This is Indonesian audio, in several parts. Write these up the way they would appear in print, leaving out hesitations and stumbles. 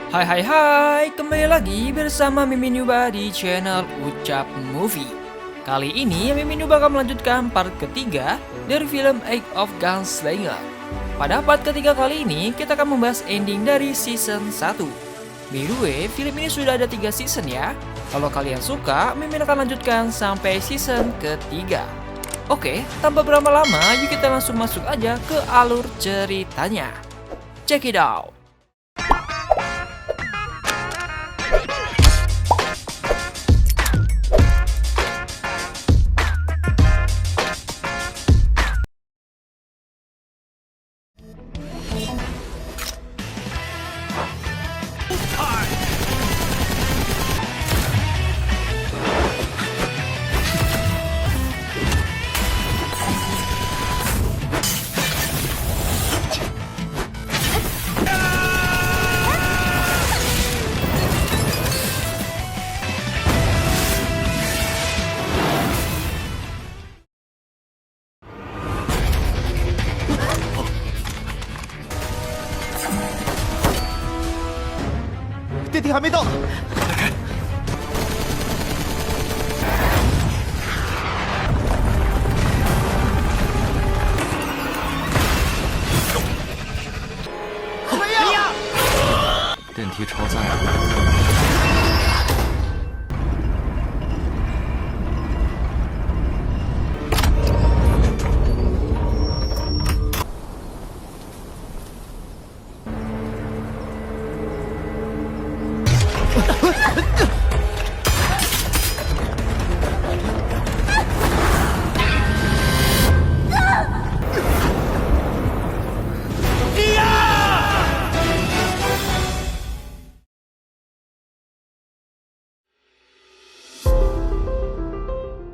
Hai hai hai, kembali lagi bersama Mimin Yuba di channel Ucap Movie. Kali ini Mimin Yuba akan melanjutkan part ketiga dari film Age of Gunslinger. Pada part ketiga kali ini kita akan membahas ending dari season 1. By the way, film ini sudah ada 3 season ya. Kalau kalian suka, Mimin akan lanjutkan sampai season ketiga. Oke, tanpa berlama-lama, yuk kita langsung masuk aja ke alur ceritanya. Check it out.电梯还没到呢，梅亚，电梯超载。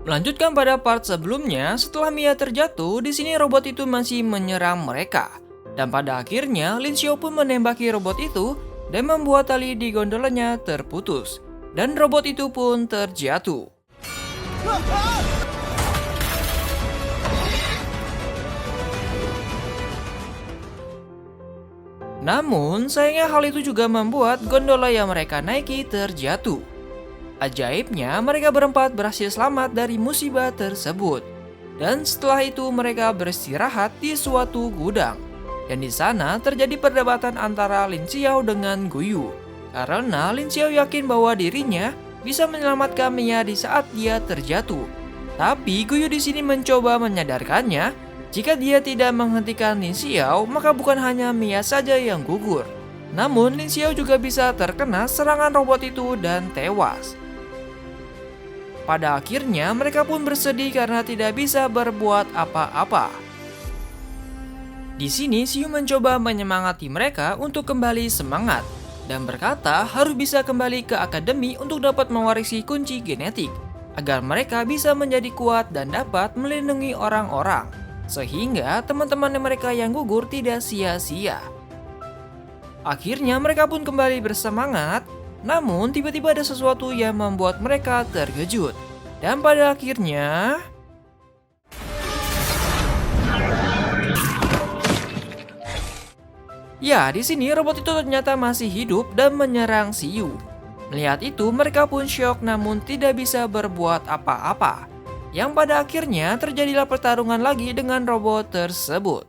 Melanjutkan pada part sebelumnya, setelah Mia terjatuh, di sini robot itu masih menyerang mereka. Dan pada akhirnya, Lin Xiao pun menembaki robot itu dan membuat tali di gondolanya terputus. Dan robot itu pun terjatuh. Namun, sayangnya hal itu juga membuat gondola yang mereka naiki terjatuh. Ajaibnya, mereka berempat berhasil selamat dari musibah tersebut. Dan setelah itu mereka beristirahat di suatu gudang. Dan di sana terjadi perdebatan antara Lin Xiao dengan Guyu. Karena Lin Xiao yakin bahwa dirinya bisa menyelamatkan Mia di saat dia terjatuh. Tapi Guyu di sini mencoba menyadarkannya, jika dia tidak menghentikan Lin Xiao, maka bukan hanya Mia saja yang gugur. Namun Lin Xiao juga bisa terkena serangan robot itu dan tewas. Pada akhirnya mereka pun bersedih karena tidak bisa berbuat apa-apa. Di sini Xiu mencoba menyemangati mereka untuk kembali semangat dan berkata harus bisa kembali ke akademi untuk dapat mewarisi kunci genetik agar mereka bisa menjadi kuat dan dapat melindungi orang-orang sehingga teman-teman mereka yang gugur tidak sia-sia. Akhirnya mereka pun kembali bersemangat. Namun tiba-tiba ada sesuatu yang membuat mereka terkejut. Dan pada akhirnya ya, di sini robot itu ternyata masih hidup dan menyerang Xiu. Melihat itu mereka pun syok namun tidak bisa berbuat apa-apa. Yang pada akhirnya terjadilah pertarungan lagi dengan robot tersebut.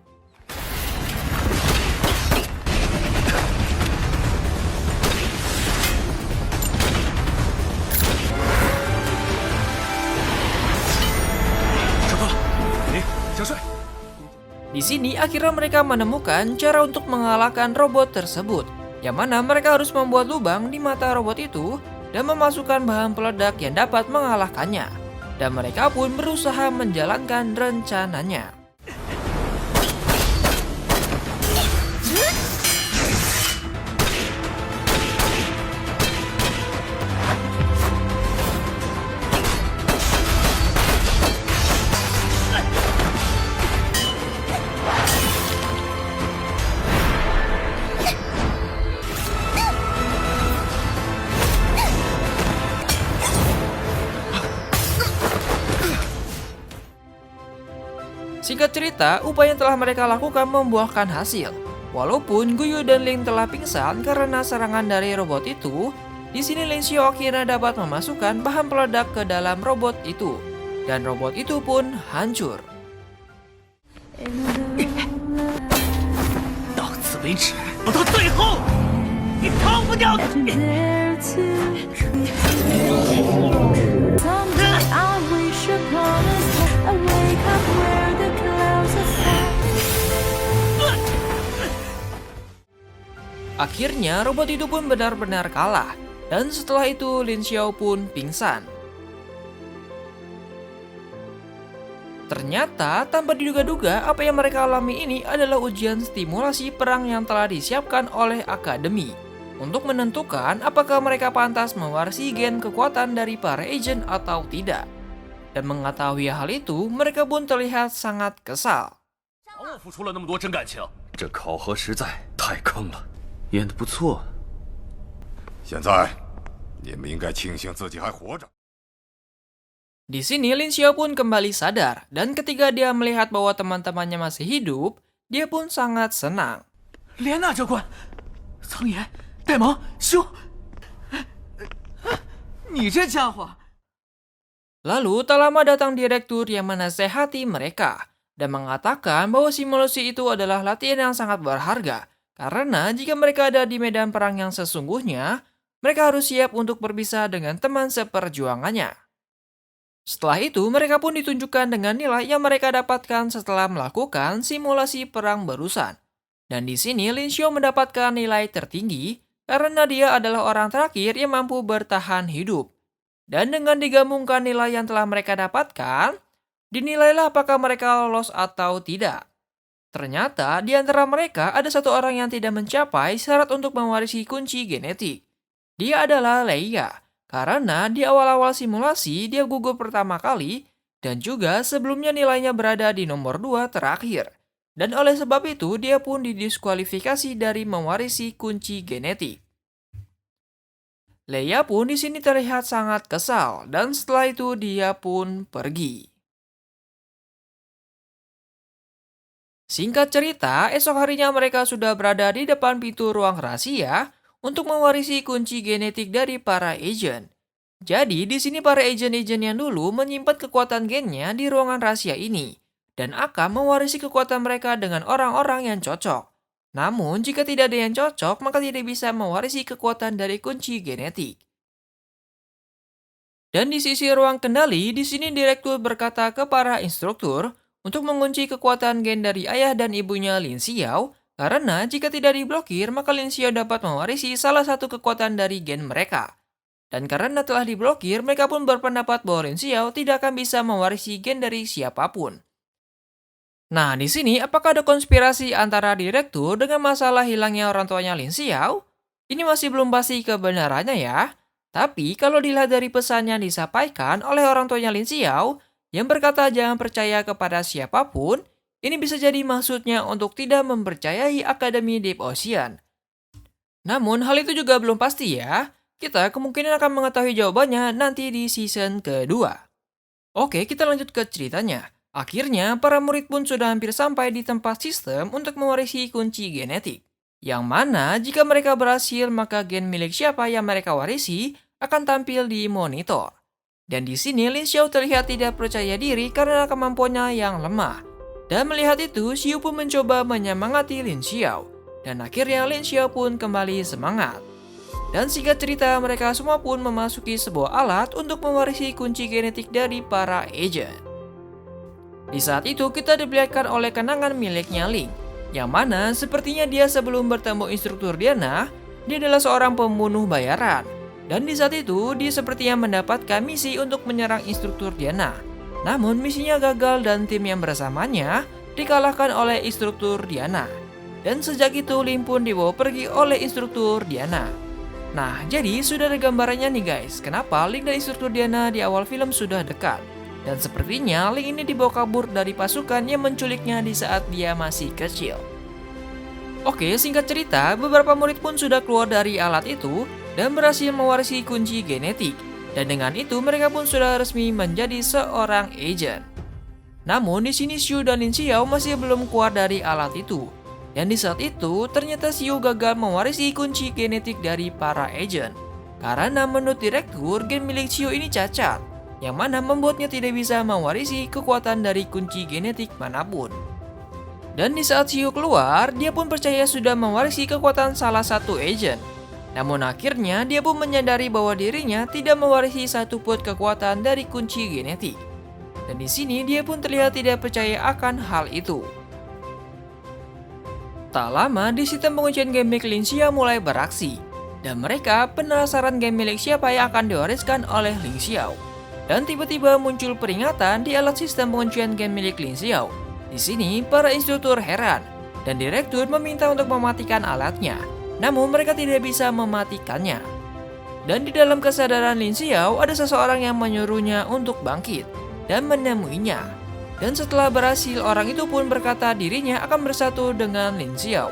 Di sini akhirnya mereka menemukan cara untuk mengalahkan robot tersebut, yang mana mereka harus membuat lubang di mata robot itu dan memasukkan bahan peledak yang dapat mengalahkannya. Dan mereka pun berusaha menjalankan rencananya. Singkat cerita, upaya yang telah mereka lakukan membuahkan hasil. Walaupun Guyu dan Ling telah pingsan karena serangan dari robot itu, di sini Lin Xiao akhirnya dapat memasukkan bahan peledak ke dalam robot itu, dan robot itu pun hancur. 到此为止，不到最后，你逃不掉的。 There to someday I wish upon a star. I wake up where the clouds are far. Akhirnya robot itu pun benar-benar kalah, dan setelah itu Lin Xiao pun pingsan. Ternyata tanpa diduga-duga apa yang mereka alami ini adalah ujian stimulasi perang yang telah disiapkan oleh Akademi untuk menentukan apakah mereka pantas mewarisi gen kekuatan dari para agent atau tidak. Dan mengetahui hal itu, mereka pun terlihat sangat kesal. 我付出了那么多真感情，这考核实在太坑了。演得不错，现在你们应该庆幸自己还活着。 Di sini Lin Xiao pun kembali sadar, dan ketika dia melihat bahwa teman-temannya masih hidup, dia pun sangat senang. 莲娜教官，苍岩、戴蒙兄，你这家伙！ Lalu tak lama datang direktur yang menasehati mereka dan mengatakan bahwa simulasi itu adalah latihan yang sangat berharga, karena jika mereka ada di medan perang yang sesungguhnya, mereka harus siap untuk berpisah dengan teman seperjuangannya. Setelah itu, mereka pun ditunjukkan dengan nilai yang mereka dapatkan setelah melakukan simulasi perang barusan. Dan di sini Lin Xiao mendapatkan nilai tertinggi karena dia adalah orang terakhir yang mampu bertahan hidup. Dan dengan digabungkan nilai yang telah mereka dapatkan, dinilailah apakah mereka lolos atau tidak. Ternyata di antara mereka ada satu orang yang tidak mencapai syarat untuk mewarisi kunci genetik. Dia adalah Leia. Karena di awal-awal simulasi dia gugur pertama kali dan juga sebelumnya nilainya berada di nomor 2 terakhir. Dan oleh sebab itu dia pun didiskualifikasi dari mewarisi kunci genetik. Leia pun di sini terlihat sangat kesal dan setelah itu dia pun pergi. Singkat cerita, esok harinya mereka sudah berada di depan pintu ruang rahasia untuk mewarisi kunci genetik dari para agent. Jadi di sini para agent-agent yang dulu menyimpan kekuatan gennya di ruangan rahasia ini dan akan mewarisi kekuatan mereka dengan orang-orang yang cocok. Namun jika tidak ada yang cocok, maka tidak bisa mewarisi kekuatan dari kunci genetik. Dan di sisi ruang kendali, di sini direktur berkata ke para instruktur untuk mengunci kekuatan gen dari ayah dan ibunya Lin Xiao. Karena jika tidak diblokir, maka Lin Xiao dapat mewarisi salah satu kekuatan dari gen mereka. Dan karena telah diblokir, mereka pun berpendapat bahwa Lin Xiao tidak akan bisa mewarisi gen dari siapapun. Nah, di sini apakah ada konspirasi antara direktur dengan masalah hilangnya orang tuanya Lin Xiao? Ini masih belum pasti kebenarannya ya. Tapi kalau dilihat dari pesan yang disampaikan oleh orang tuanya Lin Xiao, yang berkata jangan percaya kepada siapapun, ini bisa jadi maksudnya untuk tidak mempercayai Akademi Deep Ocean. Namun hal itu juga belum pasti ya. Kita kemungkinan akan mengetahui jawabannya nanti di season kedua. Oke, kita lanjut ke ceritanya. Akhirnya para murid pun sudah hampir sampai di tempat sistem untuk mewarisi kunci genetik. Yang mana jika mereka berhasil maka gen milik siapa yang mereka warisi akan tampil di monitor. Dan di sini Lin Xiao terlihat tidak percaya diri karena kemampuannya yang lemah. Dan melihat itu, Xiu pun mencoba menyemangati Lin Xiao. Dan akhirnya Lin Xiao pun kembali semangat. Dan singkat cerita, mereka semua pun memasuki sebuah alat untuk mewarisi kunci genetik dari para agent. Di saat itu, kita diperlihatkan oleh kenangan miliknya Ling. Yang mana sepertinya dia sebelum bertemu instruktur Diana, dia adalah seorang pembunuh bayaran. Dan di saat itu, dia sepertinya mendapatkan misi untuk menyerang instruktur Diana. Namun misinya gagal dan tim yang bersamanya dikalahkan oleh instruktur Diana. Dan sejak itu Ling pun dibawa pergi oleh instruktur Diana. Nah, jadi sudah ada gambarannya nih guys, kenapa Ling dan instruktur Diana di awal film sudah dekat. Dan sepertinya Ling ini dibawa kabur dari pasukan yang menculiknya di saat dia masih kecil. Oke, singkat cerita, beberapa murid pun sudah keluar dari alat itu dan berhasil mewarisi kunci genetik. Dan dengan itu mereka pun sudah resmi menjadi seorang agent. Namun di sini Xiu dan Lin Xiao masih belum keluar dari alat itu. Dan di saat itu, ternyata Xiu gagal mewarisi kunci genetik dari para agent. Karena menurut direktur, gen milik Xiu ini cacat, yang mana membuatnya tidak bisa mewarisi kekuatan dari kunci genetik manapun. Dan di saat Xiu keluar, dia pun percaya sudah mewarisi kekuatan salah satu agent. Namun akhirnya, dia pun menyadari bahwa dirinya tidak mewarisi satupun kekuatan dari kunci genetik. Dan di sini dia pun terlihat tidak percaya akan hal itu. Tak lama, di sistem penguncian game milik Lin Xiao mulai beraksi, dan mereka penasaran game milik siapa yang akan diwariskan oleh Lin Xiao. Dan tiba-tiba muncul peringatan di alat sistem penguncian game milik Lin Xiao. Di sini, para instruktur heran, dan direktur meminta untuk mematikan alatnya, namun mereka tidak bisa mematikannya. Dan di dalam kesadaran Lin Xiao, ada seseorang yang menyuruhnya untuk bangkit dan menemuinya. Dan setelah berhasil, orang itu pun berkata dirinya akan bersatu dengan Lin Xiao.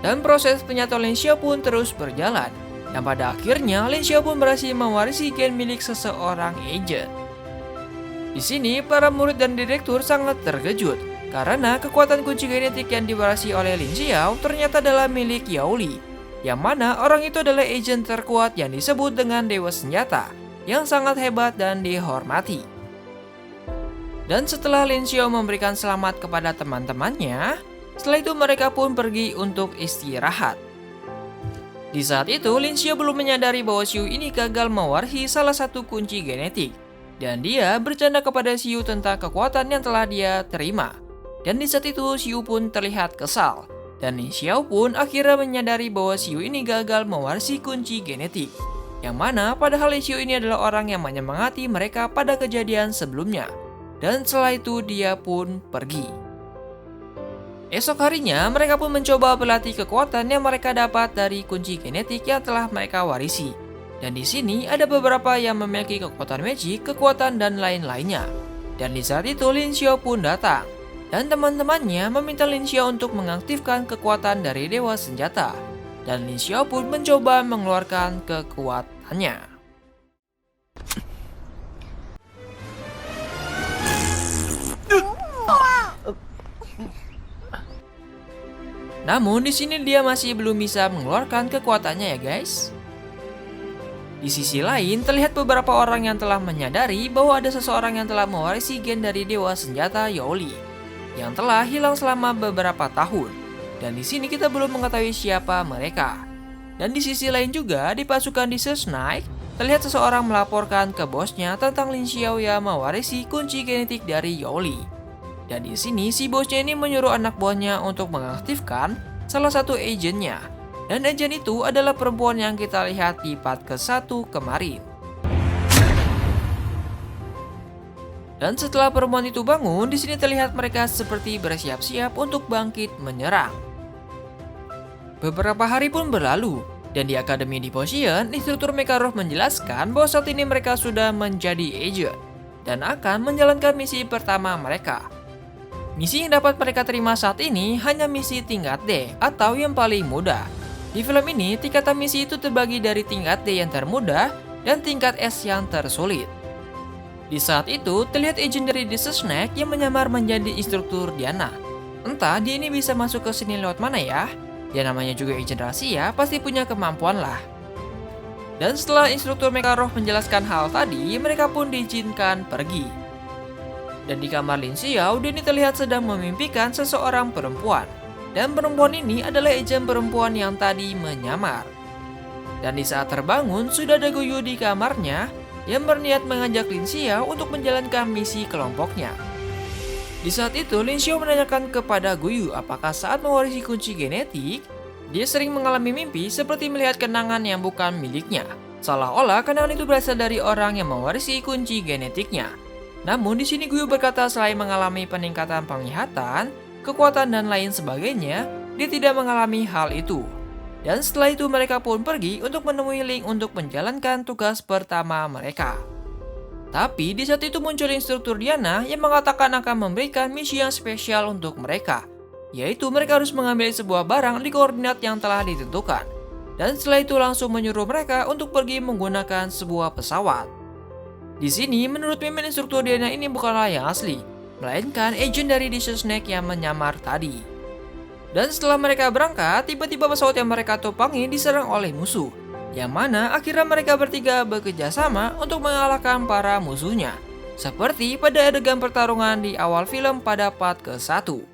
Dan proses penyatuan Lin Xiao pun terus berjalan. Dan pada akhirnya, Lin Xiao pun berhasil mewarisi gen milik seseorang agent. Di sini, para murid dan direktur sangat terkejut karena kekuatan kunci genetik yang diwarisi oleh Lin Xiao ternyata adalah milik Yao Li, yang mana orang itu adalah agent terkuat yang disebut dengan Dewa Senjata, yang sangat hebat dan dihormati. Dan setelah Lin Xiao memberikan selamat kepada teman-temannya, setelah itu mereka pun pergi untuk istirahat. Di saat itu, Lin Xiao belum menyadari bahwa Xiu ini gagal mewarisi salah satu kunci genetik. Dan dia bercanda kepada Xiu tentang kekuatan yang telah dia terima. Dan di saat itu, Xiu pun terlihat kesal. Dan Lin Xiao pun akhirnya menyadari bahwa Xiu ini gagal mewarisi kunci genetik. Yang mana padahal Lin Xiao ini adalah orang yang menyemangati mereka pada kejadian sebelumnya. Dan setelah itu dia pun pergi. Esok harinya mereka pun mencoba berlatih kekuatan yang mereka dapat dari kunci genetik yang telah mereka warisi. Dan di sini ada beberapa yang memiliki kekuatan magic, kekuatan dan lain-lainnya. Dan di saat itu Lin Xiao pun datang. Dan teman-temannya meminta Lin Xiao untuk mengaktifkan kekuatan dari Dewa Senjata. Dan Lin Xiao pun mencoba mengeluarkan kekuatannya. Namun di sini dia masih belum bisa mengeluarkan kekuatannya ya guys. Di sisi lain terlihat beberapa orang yang telah menyadari bahwa ada seseorang yang telah mewarisi gen dari Dewa Senjata Yao Li yang telah hilang selama beberapa tahun. Dan di sini kita belum mengetahui siapa mereka. Dan di sisi lain juga di pasukan Desert Knight terlihat seseorang melaporkan ke bosnya tentang Lin Xiao yang mewarisi kunci genetik dari Yao Li. Dan di sini si bosnya ini menyuruh anak buahnya untuk mengaktifkan salah satu agentnya. Dan agent itu adalah perempuan yang kita lihat di part ke-1 kemarin. Dan setelah perempuan itu bangun, di sini terlihat mereka seperti bersiap-siap untuk bangkit menyerang. Beberapa hari pun berlalu, dan di Akademi Devotion, instruktur Mekaroh menjelaskan bahwa saat ini mereka sudah menjadi agent dan akan menjalankan misi pertama mereka. Misi yang dapat mereka terima saat ini hanya misi tingkat D atau yang paling mudah. Di film ini, tingkatan misi itu terbagi dari tingkat D yang termudah dan tingkat S yang tersulit. Di saat itu, terlihat agent dari Desert Snake yang menyamar menjadi instruktur Diana. Entah dia ini bisa masuk ke sini lewat mana ya? Dia namanya juga agent rahasia, pasti punya kemampuan lah. Dan setelah instruktur Mekaroh menjelaskan hal tadi, mereka pun diizinkan pergi. Dan di kamar Lin Xiao, Denny terlihat sedang memimpikan seseorang perempuan. Dan perempuan ini adalah agent perempuan yang tadi menyamar. Dan di saat terbangun, sudah ada Guyu di kamarnya yang berniat mengajak Lin Xiao untuk menjalankan misi kelompoknya. Di saat itu, Lin Xiao menanyakan kepada Guyu apakah saat mewarisi kunci genetik, dia sering mengalami mimpi seperti melihat kenangan yang bukan miliknya. Seolah-olah kenangan itu berasal dari orang yang mewarisi kunci genetiknya. Namun di sini Guyu berkata selain mengalami peningkatan penglihatan, kekuatan dan lain sebagainya, dia tidak mengalami hal itu. Dan setelah itu mereka pun pergi untuk menemui Ling untuk menjalankan tugas pertama mereka. Tapi di saat itu muncul instruktur Diana yang mengatakan akan memberikan misi yang spesial untuk mereka, yaitu mereka harus mengambil sebuah barang di koordinat yang telah ditentukan. Dan setelah itu langsung menyuruh mereka untuk pergi menggunakan sebuah pesawat. Di sini, menurut mimin instruktur Diana ini bukanlah yang asli, melainkan agent dari Desert Snake yang menyamar tadi. Dan setelah mereka berangkat, tiba-tiba pesawat yang mereka tumpangi diserang oleh musuh. Yang mana akhirnya mereka bertiga bekerja sama untuk mengalahkan para musuhnya. Seperti pada adegan pertarungan di awal film pada part ke-1.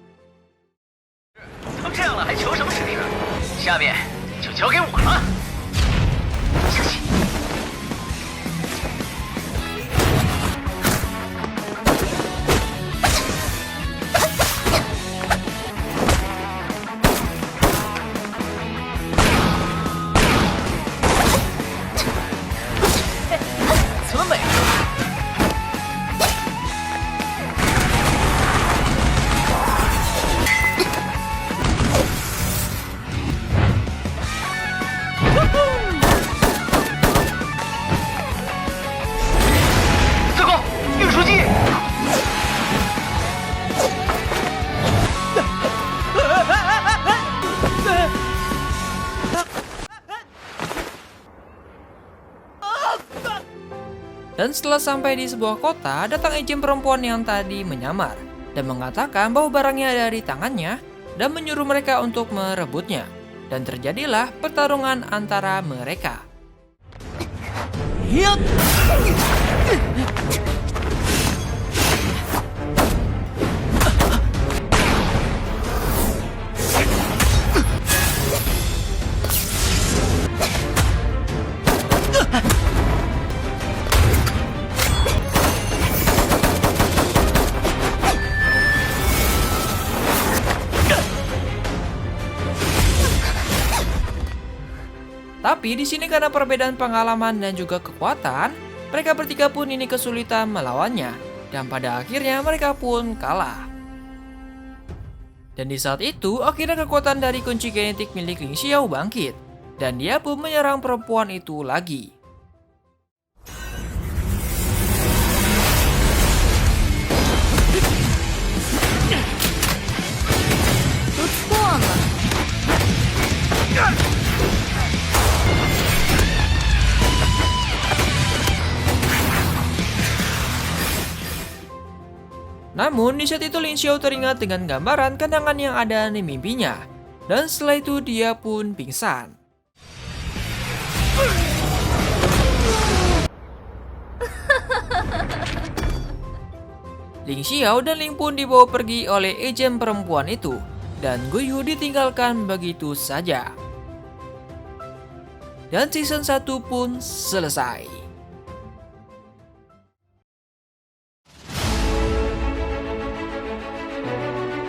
都这样了，还求什么实力呢？下面就交给我了。小心！村美。 最后，运输机。Dan setelah sampai di sebuah kota, datang agent perempuan yang tadi menyamar dan mengatakan bahwa barangnya ada di tangannya dan menyuruh mereka untuk merebutnya. Dan terjadilah pertarungan antara mereka. Tapi di sini karena perbedaan pengalaman dan juga kekuatan, mereka bertiga pun ini kesulitan melawannya. Dan pada akhirnya mereka pun kalah. Dan di saat itu, akhirnya kekuatan dari kunci genetik milik Ling Xiao bangkit. Dan dia pun menyerang perempuan itu lagi. Namun di saat itu Ling Xiao teringat dengan gambaran kenangan yang ada di mimpinya. Dan setelah itu dia pun pingsan. Ling Xiao dan Ling pun dibawa pergi oleh agen perempuan itu. Dan Guyu ditinggalkan begitu saja. Dan season 1 pun selesai.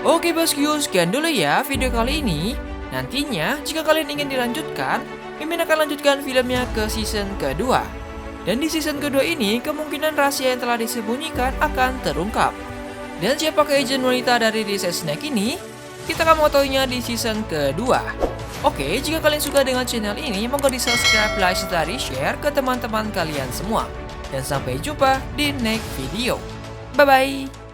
Oke bosku, sekian dulu ya video kali ini. Nantinya jika kalian ingin dilanjutkan, Mimin akan lanjutkan filmnya ke season kedua. Dan di season kedua ini, kemungkinan rahasia yang telah disembunyikan akan terungkap. Dan siapakah agent wanita dari Recess Snake ini? Kita akan mengetahuinya di season kedua. Oke, jika kalian suka dengan channel ini, monggo di subscribe, like, serta di-share ke teman-teman kalian semua. Dan sampai jumpa di next video. Bye-bye!